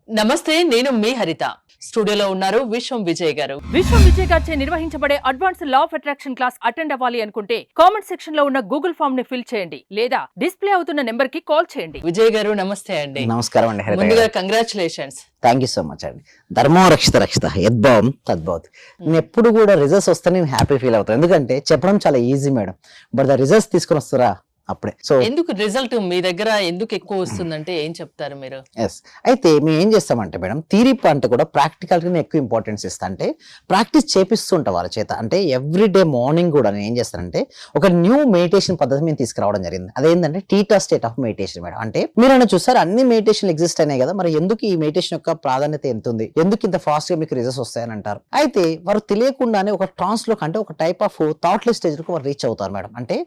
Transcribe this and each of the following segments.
నమస్తే, నేను మీ హరిత. స్టూడియోలో ఉన్నారు విశ్వం విజయ్ గారు. విశ్వం విజయ్ గారిచే నిర్వహించబడే advance law of attraction class attend అవ్వాలి అనుకుంటే కామెంట్ సెక్షన్ లో ఉన్న గూగుల్ ఫామ్ ని ఫిల్ చేయండి లేదా డిస్ప్లే అవుతున్న నెంబర్ కి కాల్ చేయండి. విజయ్ గారు నమస్తే అండి. నమస్కారం అండి. ముందుగా congratulations. Thank you so much అండి. ధర్మం రక్షిత రక్షిత యద్భావం తద్భవతి. నేను ఎప్పుడు కూడా రిజల్ట్స్ వస్తే నేను హ్యాపీ ఫీల్ అవుతాను. ఎందుకంటే చెప్పడం చాలా easy madam, but the results తీసుకొని వస్తారా అప్పుడే. సో ఎందుకు రిజల్ట్ మీ దగ్గర ఎందుకు ఎక్కువ వస్తుందంటే ఏం చెప్తారు మీరు? ఎస్, అయితే మేము ఏం చేస్తామంటే మేడం, థియరీ అంటే కూడా ప్రాక్టికల్గా ఎక్కువ ఇంపార్టెన్స్ ఇస్తా. అంటే ప్రాక్టీస్ చేపిస్తుంటా వాళ్ళ చేత. అంటే ఎవ్రీడే మార్నింగ్ కూడా నేను ఏం చేస్తానంటే ఒక న్యూ మెడిటేషన్ పద్ధతి మేము తీసుకురావడం జరిగింది. అదేంటంటే theta state of meditation madam. అంటే మీరైనా చూసారు అన్ని మెడిటేషన్ ఎగ్జిస్ట్ అయినాయి కదా, మరి ఎందుకు ఈ మెడిటేషన్ యొక్క ప్రాధాన్యత ఎంత ఉంది, ఎందుకు ఇంత ఫాస్ట్ గా మీకు రిజల్ట్స్ వస్తాయని అంటారు. అయితే వారు తెలియకుండానే ఒక ట్రాన్స్ లో అంటే ఒక టైప్ ఆఫ్ థాట్లెస్ స్టేజ్ లో వారు రీచ్ అవుతారు మేడం. అంటే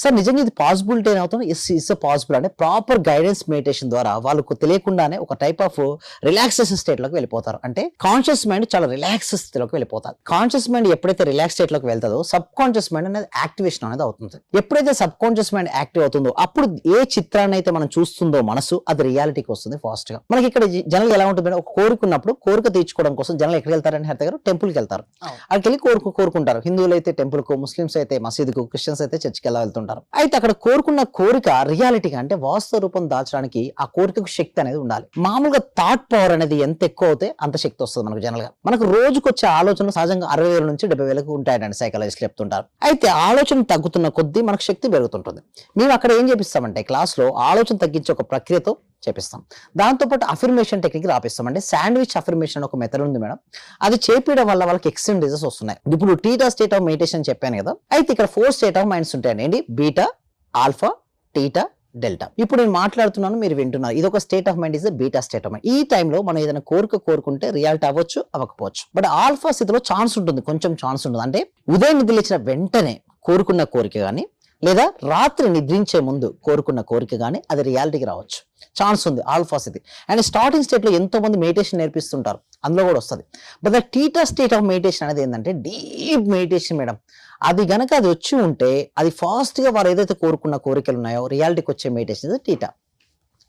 సార్ నిజంగా ఇది పాసిబిలిటీ అవుతుంది, ఇట్స్ పాసిబుల్ అంటే ప్రాపర్ గైడెన్స్ మెడిటేషన్ ద్వారా వాళ్ళకు తెలియకుండానే ఒక టైప్ ఆఫ్ రిలాక్సేషన్ స్టేట్ లోకి వెళ్ళిపోతారు. అంటే కాన్షియస్ మైండ్ చాలా రిలాక్స్ స్థితిలోకి వెళ్ళిపోతారు. కాన్షియస్ మైండ్ ఎప్పుడైతే రిలాక్స్ స్టేట్ లోకి వెళ్తుందో సబ్ కాన్షియస్ మైండ్ అనేది యాక్టివేషన్ అనేది అవుతుంది. ఎప్పుడైతే సబ్ కాన్షియస్ మైండ్ యాక్టివ్ అవుతుందో అప్పుడు ఏ చిత్రాన్ని అయితే మనం చూస్తుందో మనసు, అది రియాలిటీకి వస్తుంది ఫాస్ట్ గా. మనకి ఇక్కడ జనరల్ ఎలా ఉంటుంది, ఒక కోరుకున్నప్పుడు కోరిక తీర్చుకోవడం కోసం జనరల్ ఎక్కడికి వెళ్తారని హరి దగ్గర టెంపుల్ కి వెళ్తారు. అక్కడికి వెళ్ళి కోరుకుంటారు. హిందువులు అయితే టెంపుల్ కు, ముస్లిమ్స్ అయితే మసీదుకు, క్రిస్టియన్స్ అయితే చర్చికి ఎలా వెళ్తుంటారు. అయితే అక్కడ కోరుకున్న కోరిక రియాలిటీగా అంటే వాస్తవ రూపం దాల్చడానికి ఆ కోరికకు శక్తి అనేది ఉండాలి. మామూలుగా థాట్ పవర్ అనేది ఎంత ఎక్కువ అవుతే అంత శక్తి వస్తుంది మనకు. జనరల్ గా మనకు రోజుకు వచ్చే ఆలోచనలు సహజంగా 60,000 నుంచి 70,000 ఉంటాయండి సైకాలజిస్ట్ చెప్తుంటారు. అయితే ఆలోచన తగ్గుతున్న కొద్దీ మనకు శక్తి పెరుగుతుంటుంది. మేము అక్కడ ఏం చేపిస్తామంటే క్లాస్ లో ఆలోచన తగ్గించే ఒక ప్రక్రియతో చేపిస్తాం. దాంతోపాటు అఫర్మేషన్ టెక్నిక్ రాపిస్తాం. అంటే శాండ్విచ్ అఫర్మేషన్ ఒక మెథడ్ ఉంది మేడం, అది చేపించడం వల్ల వాళ్ళకి ఎక్స్ట్రీమ్ రిజల్ట్స్ వస్తున్నాయి. ఇప్పుడు టీటా స్టేట్ ఆఫ్ మెడిటేషన్ చెప్పాను కదా, అయితే ఇక్కడ 4 స్టేట్ ఆఫ్ మైండ్స్ ఉంటాయండి. ఏంటి? Beta, alpha, theta, delta. ఇప్పుడు నేను మాట్లాడుతున్నాను, మీరు వింటున్నారు. ఇది ఒక state of mind, is beta state of mind. ఈ టైంలో మనం ఏదైనా కోరుకుంటే రియాలిటీ అవ్వచ్చు, అవ్వకపోవచ్చు. బట్ ఆల్ఫా స్థితిలో ఛాన్స్ ఉంటుంది, కొంచెం ఛాన్స్ ఉంటుంది. అంటే ఉదయం నిద్రలేచిన వెంటనే కోరుకున్న కోరిక కానీ లేదా రాత్రి నిద్రించే ముందు కోరుకున్న కోరిక కానీ అది రియాలిటీకి రావచ్చు, ఛాన్స్ ఉంది ఆల్ఫా స్థితి. అండ్ స్టార్టింగ్ స్టేట్ లో ఎంతో మంది మెడిటేషన్ నేర్పిస్తుంటారు, అందులో కూడా వస్తుంది. But the theta state of meditation అనేది ఏంటంటే డీప్ మెడిటేషన్ మేడం. అది గనక అది వచ్చి ఉంటే అది ఫాస్ట్ గా వారు ఏదైతే కోరుకున్న కోరికలు ఉన్నాయో రియాలిటీకి వచ్చే మెడిటేషన్ టీటా.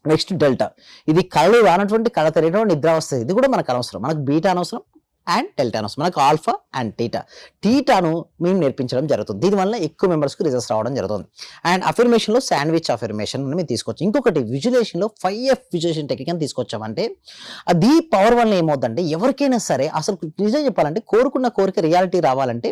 Next delta. ఇది కళలు రానటువంటి కళ తెలియడం నిద్ర వస్తుంది. ఇది కూడా మనకు అనవసరం. మనకు బీటా అనవసరం అండ్ డెల్టా అనవసరం. మనకు ఆల్ఫా అండ్ టీటాను మేము నేర్పించడం జరుగుతుంది. దీనివల్ల ఎక్కువ మెంబర్స్కి రిజల్ట్స్ రావడం జరుగుతుంది. అండ్ అఫర్మేషన్లో శాండ్విచ్ అఫర్మేషన్ మేము తీసుకొచ్చాం. ఇంకొకటి విజులేషన్లో 5F విజులేషన్ టెక్నిక్ అని తీసుకొచ్చామంటే అది పవర్ వల్ల ఏమవుతుందంటే ఎవరికైనా సరే అసలు నిజం చెప్పాలంటే కోరుకున్న కోరిక రియాలిటీ రావాలంటే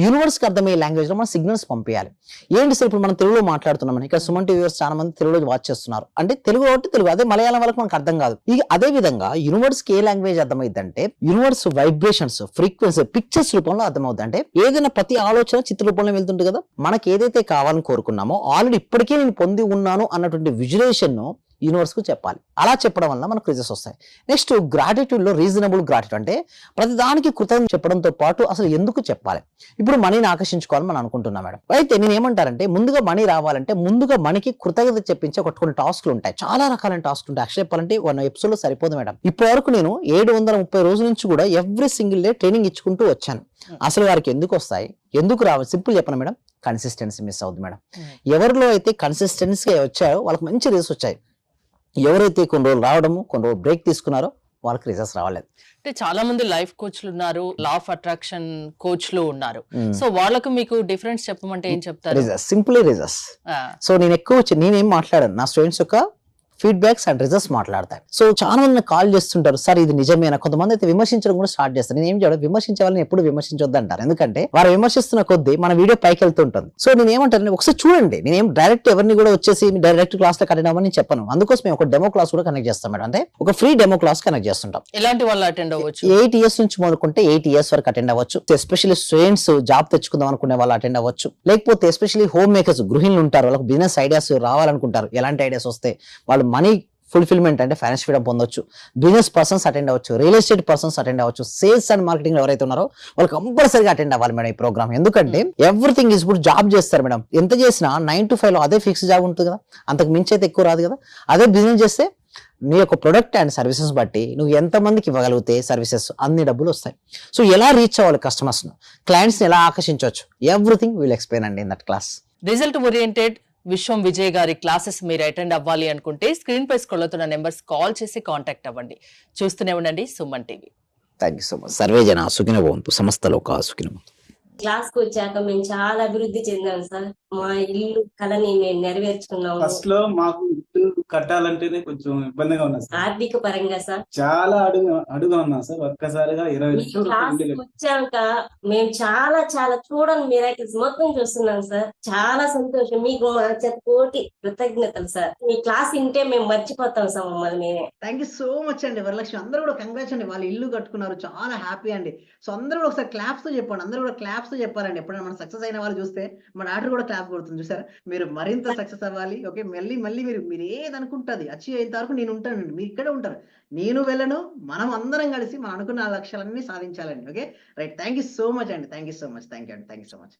యూనివర్స్కి అర్థమయ్యే లాంగ్వేజ్లో మనం సిగ్నల్స్ పంపించాలి. ఏంటి సార్ ఇప్పుడు మనం తెలుగులో మాట్లాడుతున్నాం, ఇక్కడ సుమన్ టీవీ వ్యూవర్స్ చాలా మంది తెలుగులో వాచ్ చేస్తున్నారు. అంటే తెలుగు కాబట్టి తెలుగు, అదే మలయాళం వాళ్ళకి మనకు అర్థం కాదు. ఇక అదే విధంగా యూనివర్స్కి ఏ లాంగ్వేజ్ అర్థమైందంటే యూనివర్స్ వైబ్రేషన్స్, ఫ్రీక్వెన్సీ, పిక్చర్స్ రూపంలో అర్థమవుతుంది. అంటే ఏదైనా ప్రతి ఆలోచన చిత్ర రూపంలో వెళ్తుంటుంది కదా, మనకి ఏదైతే కావాలని కోరుకున్నామో ఆల్రెడీ ఇప్పటికే నేను పొంది ఉన్నాను అన్నటువంటి విజులేషన్ ను యూనివర్స్ కు చెప్పాలి. అలా చెప్పడం వల్ల మనకు రిజల్ట్స్ వస్తాయి. నెక్స్ట్ గ్రాటిట్యూడ్ లో రీజనబుల్ గ్రాటిట్యూడ్ అంటే ప్రతి దానికి కృతజ్ఞత చెప్పడంతో పాటు అసలు ఎందుకు చెప్పాలి. ఇప్పుడు మనీని ఆకర్షించుకోవాలని మనం అనుకుంటున్నాం మేడం. అయితే నేను ఏమంటారంటే ముందుగా మనీ రావాలంటే ముందుగా మనకి కృతజ్ఞత చెప్పించే కొన్ని టాస్క్లు ఉంటాయి, చాలా రకాలైన టాస్క్లు ఉంటాయి. యాక్చువల్లీ చెప్పాలంటే 1 ఎపిసోడ్ లో సరిపోదు మేడం. ఇప్పటి వరకు నేను 730 రోజుల నుంచి కూడా ఎవ్రీ సింగిల్ డే ట్రైనింగ్ ఇచ్చుకుంటూ వచ్చాను. అసలు వారికి ఎందుకు వస్తాయి, ఎందుకు రావాలి, సింపుల్ చెప్పను మేడం, కన్సిస్టెన్సీ మిస్ అవుతుంది మేడం. ఎవరిలో అయితే కన్సిస్టెన్సీ వచ్చాయో వాళ్ళకి మంచి రిజల్ట్స్ వచ్చాయి. ఎవరైతే కొన్ని రోజులు రావడము, కొన్ని రోజులు బ్రేక్ తీసుకున్నారో వాళ్ళకి రిజల్ట్స్ రావలేదు. అంటే చాలా మంది లైఫ్ కోచ్లు ఉన్నారు, లా ఆఫ్ అట్రాక్షన్ కోచ్లు ఉన్నారు. సో వాళ్ళకు మీకు డిఫరెన్స్ చెప్పమంటే ఏం చెప్తారు? Results, simple results. సో నేను ఎక్కువ నేనేం మాట్లాడాను, నా స్టూడెంట్స్ యొక్క ఫీడ్బ్యాక్స్ అండ్ రిజల్ట్స్ మాట్లాడతాయి. సో చాలా మంది కాల్ చేస్తుంటారు, సార్ ఇది నిజమేనా. కొంతమంది అయితే విమర్శించడం కూడా స్టార్ట్ చేస్తారు. నేను ఏం చేయడం, విమర్శించే వాళ్ళని ఎప్పుడు విమర్శించొద్దు అంటారు. ఎందుకంటే వారు విమర్శిస్తున్న కొద్దీ మన వీడియో పైకి వెళ్తుంటుంది. సో నేను ఏమంటాను, ఒకసారి చూడండి. నేనేం డైరెక్ట్ ఎవరిని కూడా వచ్చేసి డైరెక్ట్ క్లాస్ లో కనెక్ట్ అవ్వమని చెప్పను. అందుకోసం మేము ఒక డెమో క్లాస్ కూడా కనెక్ట్ చేస్తాం మేడం. అంటే ఒక ఫ్రీ డెమో క్లాస్ కనెక్ట్ చేస్తుంటాం. ఎలాంటి వాళ్ళు అటెండ్ అవ్వచ్చు? 8 years నుంచి మొదలుకుంటే 8 years వరకు అటెండ్ అవ్వచ్చు. ఎస్పెషల్లీ స్టూడెంట్స్ జాబ్ తెచ్చుకుందాం అనుకునే వాళ్ళు అటెండ్ అవ్వచ్చు. లేకపోతే ఎస్పెషల్లీ హోమ్ మేకర్స్, గృహిణులు ఉంటారు, వాళ్ళకి బిజినెస్ ఐడియాస్ రావాలనుకుంటారు. ఎలాంటి ఐడియాస్ వస్తే వాళ్ళు మనీ ఫుల్ఫిల్మెంట్ అంటే ఫైనాన్స్ ఫ్రీడమ్ పొందొచ్చు. బిజినెస్ పర్సన్స్ అటెండ్ అవ్వచ్చు, రియల్ ఎస్టేట్ పర్సన్స్ అటెండ్ అవ్వచ్చు. సేల్స్ అండ్ మార్కెటింగ్ ఎవరైతే ఉన్నారో వాళ్ళు కంపల్సరీగా అటెండ్ అవ్వాలి మేడం ఈ ప్రోగ్రామ్. ఎందుకంటే ఎవ్రీథింగ్ ఈజ్ ఇప్పుడు జాబ్ చేస్తారు మేడం. ఎంత చేసినా 9 to 5 లో అదే ఫిక్స్ జాబ్ ఉంటుంది కదా, అంతకు మించి అయితే ఎక్కువ రాదు కదా. అదే బిజినెస్ చేస్తే నీ యొక్క ప్రొడక్ట్ అండ్ సర్వీసెస్ బట్టి నువ్వు ఎంతమందికి ఇవ్వగలిగితే సర్వీసెస్ అన్ని డబ్బులు వస్తాయి. సో ఎలా రీచ్ అవ్వాలి కస్టమర్స్ ను, క్లయింట్స్ ని ఎలా ఆకర్షించవచ్చు, ఎవ్రీథింగ్ విల్ ఎక్స్ప్లెయిన్ అండి in that class. Result oriented విశ్వం విజయ్ గారి క్లాసెస్ మీరు అటెండ్ అవ్వాలి అనుకుంటే స్క్రీన్ పై స్క్రోల్ అవుతున్న నెంబర్స్ కాల్ చేసి కాంటాక్ట్ అవ్వండి. చూస్తూనే ఉండండి Suman TV. Thank you so much. Survey జన సుఖినో భవంతు, సమస్త లోకా సుఖినో భవంతు. క్లాస్ కు వచ్చాక మేము చాలా అభివృద్ధి చెందాం సార్. మా ఇల్లు కళని మేము నెరవేర్చుకున్నాము. ఫస్ట్ లో మాకు ఇల్లు కట్టాలంటేనే కొంచెం ఇబ్బందిగా ఉన్నా సార్. ఆర్థిక పరంగా సార్ చాలా అడుగు ఉన్నా సార్. ఒక్కసారిగా 20 మీ లక్షలు క్లాస్ ఇల్లు కు వచ్చాక మేము చాలా చూడని మిరాకిల్స్ మొత్తం చూస్తున్నాం సార్. చాలా సంతోషం. మీకు మా చేత కోటి కృతజ్ఞతలు సార్. మీ క్లాస్ వింటే మేము మర్చిపోతాం సార్ మమ్మల్ని మేమే. థ్యాంక్ యూ సో మచ్ అండి వరలక్ష్మి. అందరూ కూడా కంగ్రాట్స్ అండి, వాళ్ళు ఇల్లు కట్టుకున్నారు, చాలా హ్యాపీ అండి. సో అందరూ కూడా ఒకసారి క్లాప్స్ తో చెప్పండి, అందరూ కూడా క్లాప్స్ తో చెప్పారండి. ఎప్పుడైనా మన సక్సెస్ అయిన వాళ్ళు చూస్తే మన డాక్టర్ కూడా క్లాప్ కొడుతుంది చూసారా. మీరు మరింత సక్సెస్ అవ్వాలి. ఓకే, మళ్ళీ మీరు ఏది అనుకుంటుంది అచీవ్ అయ్యేంత వరకు నేను ఉంటానండి, మీరు ఇక్కడే ఉంటారు, నేను వెళ్ళను. మనం అందరం కలిసి మనం అనుకున్న ఆ లక్ష్యాలన్నీ సాధించాలండి. Okay right, thank you so much అండి, thank you so much, thank you అండి, థ్యాంక్ యూ సో మచ్.